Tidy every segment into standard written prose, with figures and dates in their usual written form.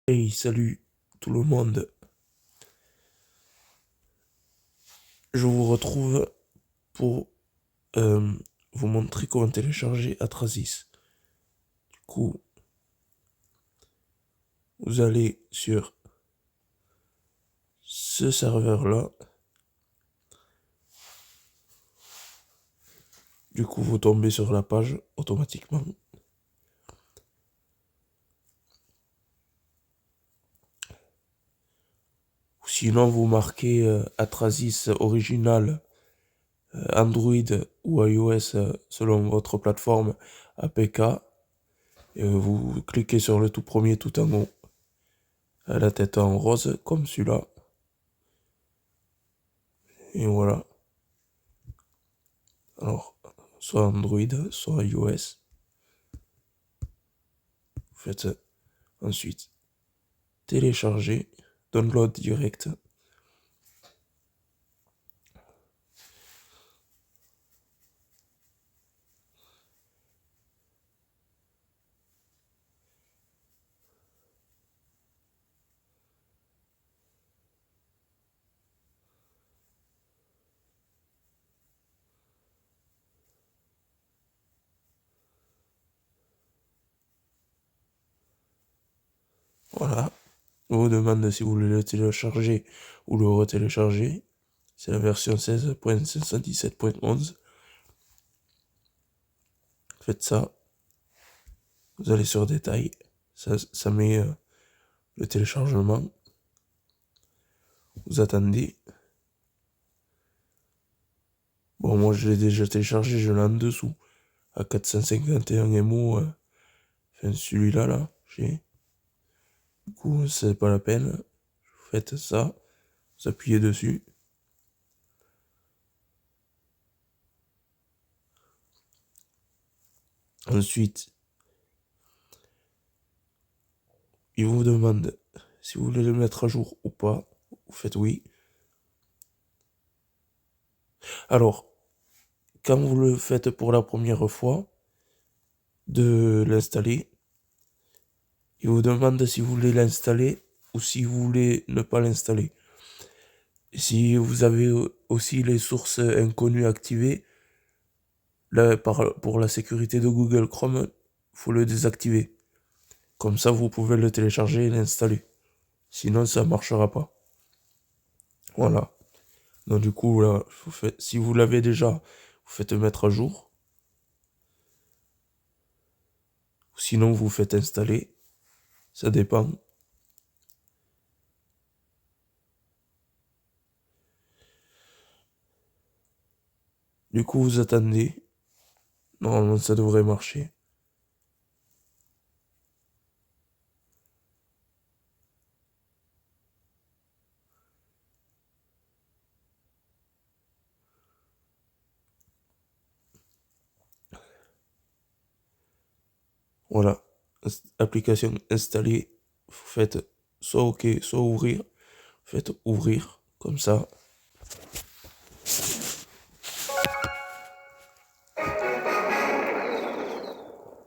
Hey, salut tout le monde. Je vous retrouve pour euh, vous montrer comment télécharger Atrasis. Du coup, vous allez sur ce serveur-là. Du coup, vous tombez sur la page automatiquement. Ou sinon, vous marquez Atrasis original, Android ou iOS selon votre plateforme APK. Et vous cliquez sur le tout premier tout en haut, à la tête en rose, comme celui-là. Et voilà. Alors, soit Android, soit iOS. Vous faites ensuite télécharger, download direct. Voilà. On vous demande si vous voulez le télécharger ou le retélécharger. C'est la version 16.517.11. Faites ça. Vous allez sur détail. Ça met le téléchargement. Vous attendez. Bon, moi je l'ai déjà téléchargé, je l'ai en dessous. À 451 MO. Enfin, celui-là, là, j'ai. Du coup, c'est pas la peine. Vous faites ça. Vous appuyez dessus. Ensuite, il vous demande si vous voulez le mettre à jour ou pas. Vous faites oui. Alors, quand vous le faites pour la première fois, de l'installer, il vous demande si vous voulez l'installer ou si vous voulez ne pas l'installer. Si vous avez aussi les sources inconnues activées, là, pour la sécurité de Google Chrome, il faut le désactiver. Comme ça, vous pouvez le télécharger et l'installer. Sinon, ça ne marchera pas. Voilà. Donc du coup, là, si vous l'avez déjà, vous faites mettre à jour. Sinon, vous faites installer. Ça dépend. Du coup, vous attendez. Normalement, ça devrait marcher. Voilà. Application installée. Vous faites soit OK, soit ouvrir. Vous faites ouvrir. Comme ça.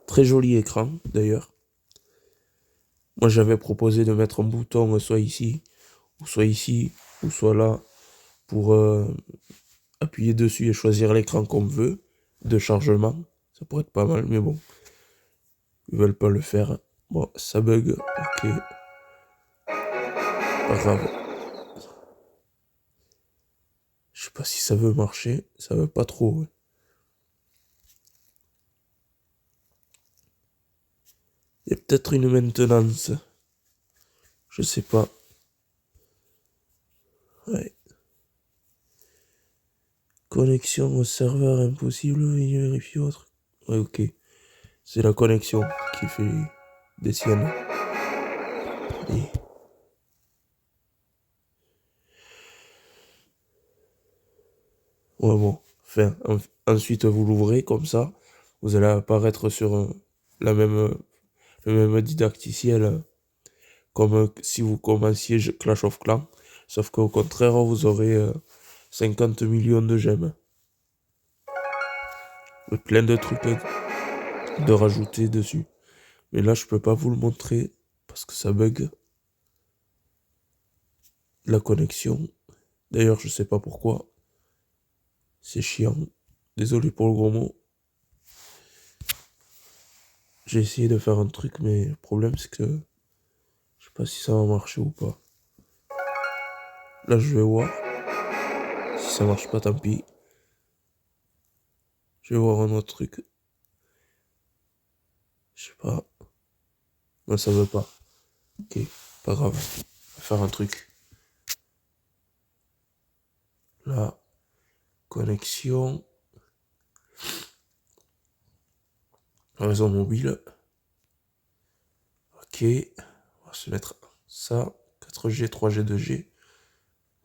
Très joli écran, d'ailleurs. Moi, j'avais proposé de mettre un bouton soit ici, ou soit là, pour appuyer dessus et choisir l'écran qu'on veut, de chargement. Ça pourrait être pas mal, mais bon. Ils veulent pas le faire. Bon, ça bug, ok. Pas grave. Je sais pas si ça veut marcher. Ça veut pas trop. Ouais. Il y a peut-être une maintenance. Je sais pas. Ouais. Connexion au serveur impossible. Vérifier autre. Ouais, ok. C'est la connexion qui fait des siennes. Et... Ouais, bon. Enfin, ensuite, vous l'ouvrez comme ça. Vous allez apparaître sur la même, le même didacticiel comme si vous commenciez Clash of Clans. Sauf qu'au contraire, vous aurez 50 millions de gemmes. Et plein de trucs de rajouter dessus. Mais là, je peux pas vous le montrer parce que ça bug. la connexion. D'ailleurs, je sais pas pourquoi. C'est chiant. Désolé pour le gros mot. J'ai essayé de faire un truc, mais le problème c'est que je sais pas si ça va marcher ou pas. Là, je vais voir. Si ça marche pas, tant pis. Je vais voir un autre truc. Je sais pas. Non, ça veut pas. Ok, pas grave. On va faire un truc. Là, connexion. Réseau mobile. Ok. On va se mettre ça. 4G, 3G, 2G.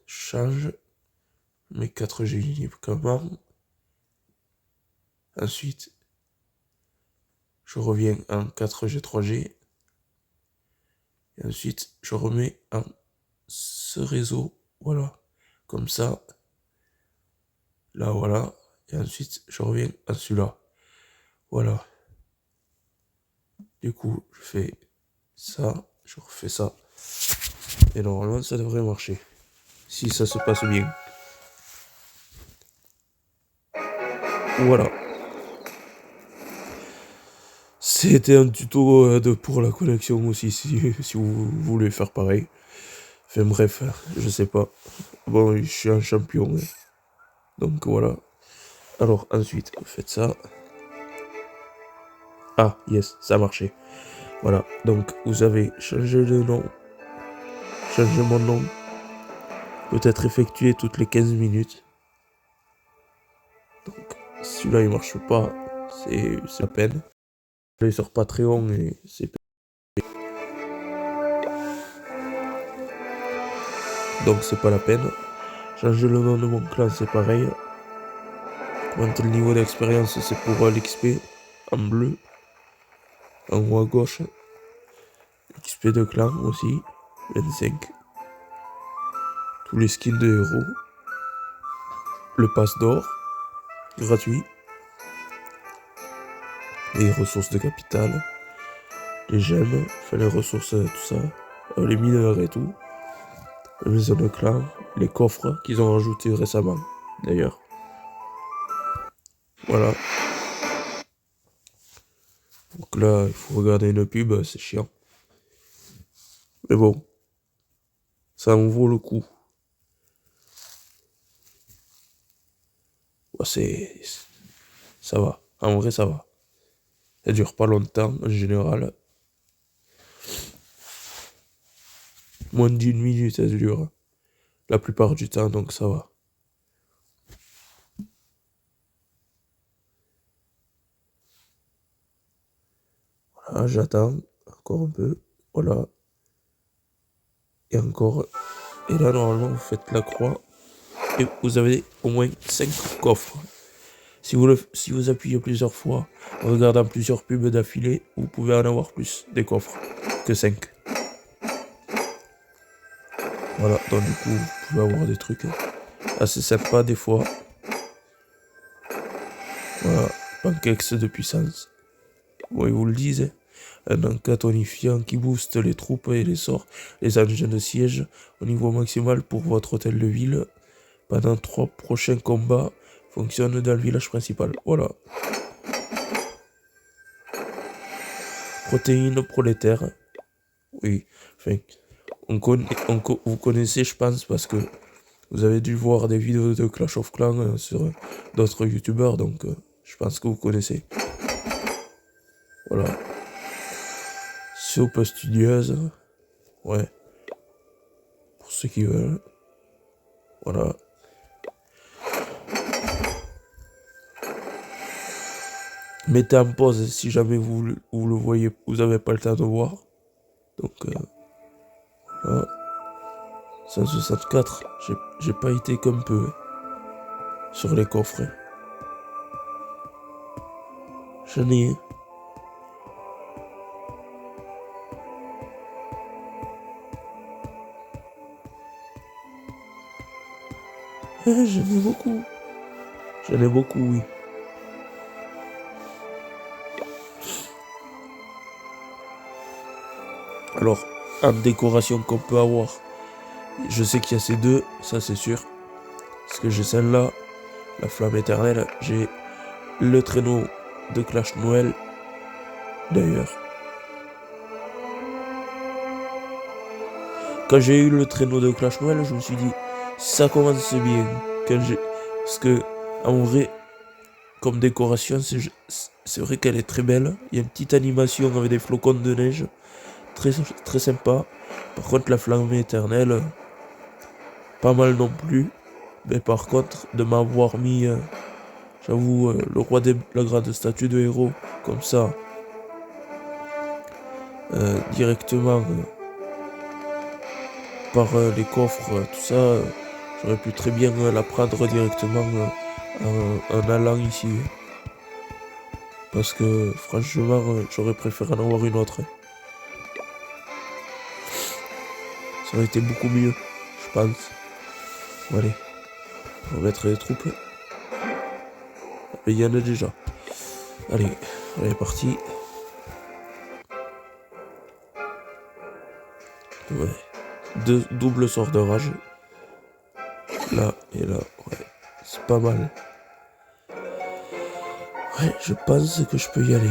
Change. Mais 4G uniquement. Ensuite, je reviens en 4G, 3G. Et ensuite, je remets en ce réseau. Voilà. Comme ça. Là, voilà. Et ensuite, je reviens à celui-là. Voilà. Du coup, je fais ça. Je refais ça. Et normalement, ça devrait marcher. Si ça se passe bien. Voilà. C'était un tuto pour la connexion aussi, si vous voulez faire pareil. Enfin bref, je sais pas. Bon, je suis un champion. Hein. Donc voilà. Alors ensuite, vous faites ça. Ah, yes, ça a marché. Voilà. Donc vous avez changé le nom. Changé mon nom. Peut être effectué toutes les 15 minutes. Donc si celui-là il marche pas, c'est la peine. Je vais sur Patreon et c'est donc c'est pas la peine. Changer le nom de mon clan, c'est pareil. Monter le niveau d'expérience, c'est pour l'XP en bleu. En haut à gauche. XP de clan aussi. 25. Tous les skins de héros. Le pass d'or. Gratuit. Les ressources de capital. Les gemmes. Enfin les ressources, tout ça. Les mineurs et tout. Les maisons de clan. Les coffres qu'ils ont rajoutés récemment. D'ailleurs. Voilà. Donc là, il faut regarder une pub, c'est chiant. Mais bon, ça en vaut le coup. Ouais, ça va. En vrai, ça va. Ça dure pas longtemps, en général. Moins d'une minute, ça dure. La plupart du temps, donc ça va. Voilà, j'attends. Encore un peu. Voilà. Et encore. Et là, normalement, vous faites la croix. Et vous avez au moins 5 coffres. Si vous appuyez plusieurs fois, en regardant plusieurs pubs d'affilée, vous pouvez en avoir plus des coffres que 5. Voilà, donc du coup, vous pouvez avoir des trucs assez sympas des fois. Voilà, pancakes de puissance. Bon, ils vous le disent. Un encas tonifiant qui booste les troupes et les sorts, les engins de siège au niveau maximal pour votre hôtel de ville. Pendant 3 prochains combats, fonctionne dans le village principal. Voilà. Protéines prolétaires. Oui, enfin, vous connaissez, je pense, parce que vous avez dû voir des vidéos de Clash of Clans sur d'autres youtubeurs, donc je pense que vous connaissez. Voilà. Soupe studieuse. Ouais. Pour ceux qui veulent. Voilà. Mettez en pause si jamais vous le voyez, vous n'avez pas le temps de voir. Donc, voilà. 164. J'ai pas été comme peu sur les coffres. J'en ai. J'en ai beaucoup. J'en ai beaucoup, oui. Alors, en décoration qu'on peut avoir, Je sais qu'il y a ces deux, ça c'est sûr. Parce que j'ai celle-là, la flamme éternelle. J'ai le traîneau de Clash Noël, d'ailleurs. Quand j'ai eu le traîneau de Clash Noël, je me suis dit, ça commence bien. Parce que, en vrai, comme décoration, c'est vrai qu'elle est très belle. Il y a une petite animation avec des flocons de neige. Très, très sympa. Par contre, la flamme éternelle, pas mal non plus. Mais par contre, de m'avoir mis, j'avoue, le roi de la grande statue de héros, comme ça, directement par les coffres, tout ça, j'aurais pu très bien la prendre directement en allant ici. Parce que franchement, j'aurais préféré en avoir une autre. Ça aurait été beaucoup mieux, je pense. Bon, allez, on va mettre les troupes. Mais il y en a déjà. Allez, on est parti. Ouais. Deux doubles sorts de rage. Là et là, ouais. C'est pas mal. Ouais, je pense que je peux y aller.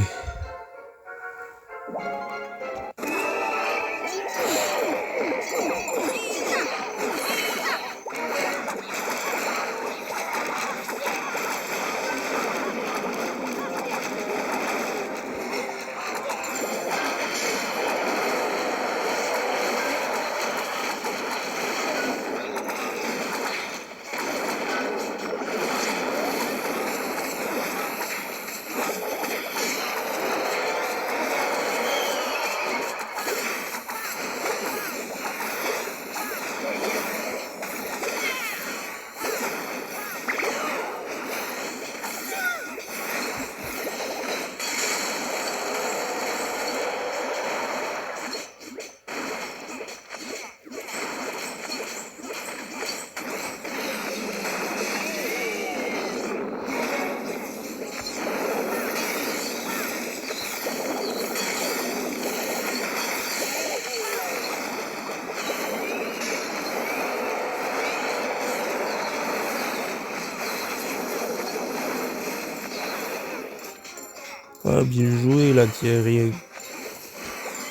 Ah, bien joué l'anti-aérien.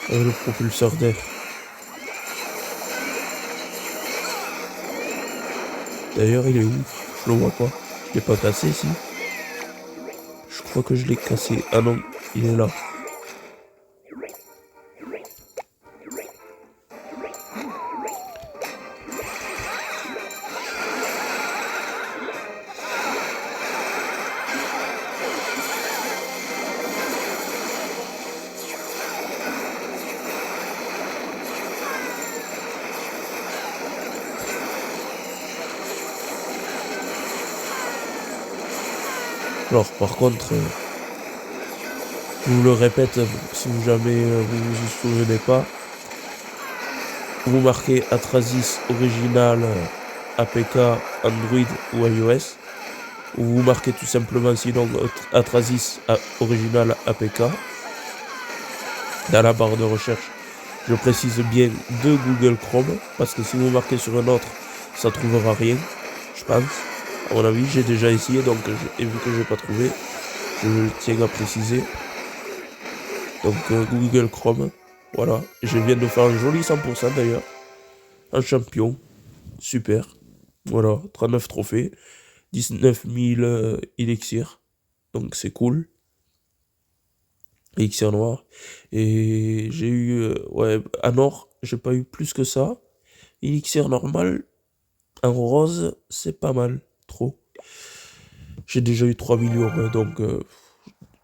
Avec le propulseur d'air. D'ailleurs, il est où? Je le vois pas. Je l'ai pas cassé ici. Je crois que je l'ai cassé. Ah non, il est là. Alors, par contre, je vous le répète, si vous jamais vous vous souvenez pas, vous marquez Atrasis original APK Android ou iOS, ou vous marquez tout simplement sinon Atrasis original APK dans la barre de recherche. Je précise bien de Google Chrome, parce que si vous marquez sur un autre, ça trouvera rien, je pense. À mon avis, j'ai déjà essayé, donc et vu que j'ai pas trouvé, je tiens à préciser. Donc Google Chrome, voilà. Je viens de faire un joli 100% d'ailleurs. Un champion, super. Voilà, 39 trophées, 19 000 élixirs, donc c'est cool. Élixir noir. Et j'ai eu, ouais, un or, j'ai pas eu plus que ça. Élixir normal, un rose, c'est pas mal, trop. J'ai déjà eu 3 millions, hein, donc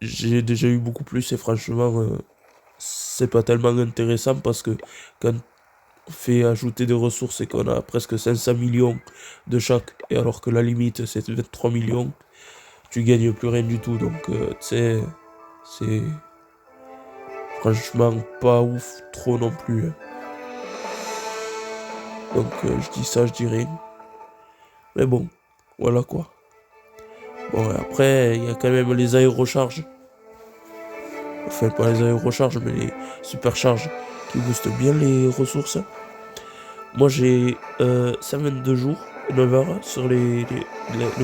j'ai déjà eu beaucoup plus et franchement, c'est pas tellement intéressant parce que quand on fait ajouter des ressources et qu'on a presque 500 millions de chaque, et alors que la limite c'est 23 millions, tu gagnes plus rien du tout, donc tu sais, c'est franchement pas ouf trop non plus. Hein. Donc je dis ça, je dis rien. Mais bon, voilà quoi. Bon, après, il y a quand même les aérocharges. Enfin, pas les aérocharges, mais les supercharges qui boostent bien les ressources. Moi j'ai 122 jours, 9 heures sur le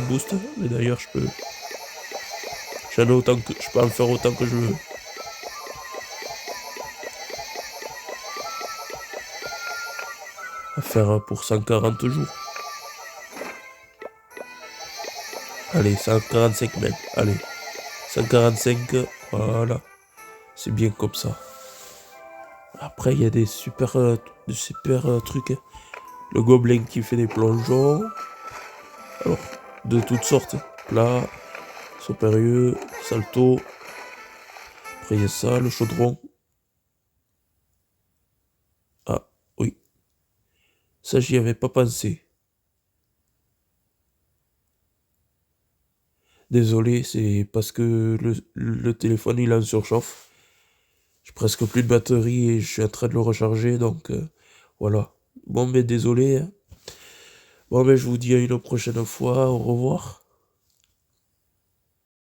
boost. Mais d'ailleurs j'en ai autant que je peux en faire autant que je veux. À faire pour 140 jours. Allez, 145 même. Allez. 145, voilà. C'est bien comme ça. Après, il y a des super trucs, hein. Le gobelin qui fait des plongeons. Alors, de toutes sortes, hein. Plat, supérieur, salto. Après, il y a ça, le chaudron. Ah, oui. Ça, j'y avais pas pensé. Désolé, c'est parce que le téléphone, il est en surchauffe. J'ai presque plus de batterie et je suis en train de le recharger, donc voilà. Bon, mais désolé, hein. Bon, mais je vous dis à une prochaine fois. Au revoir.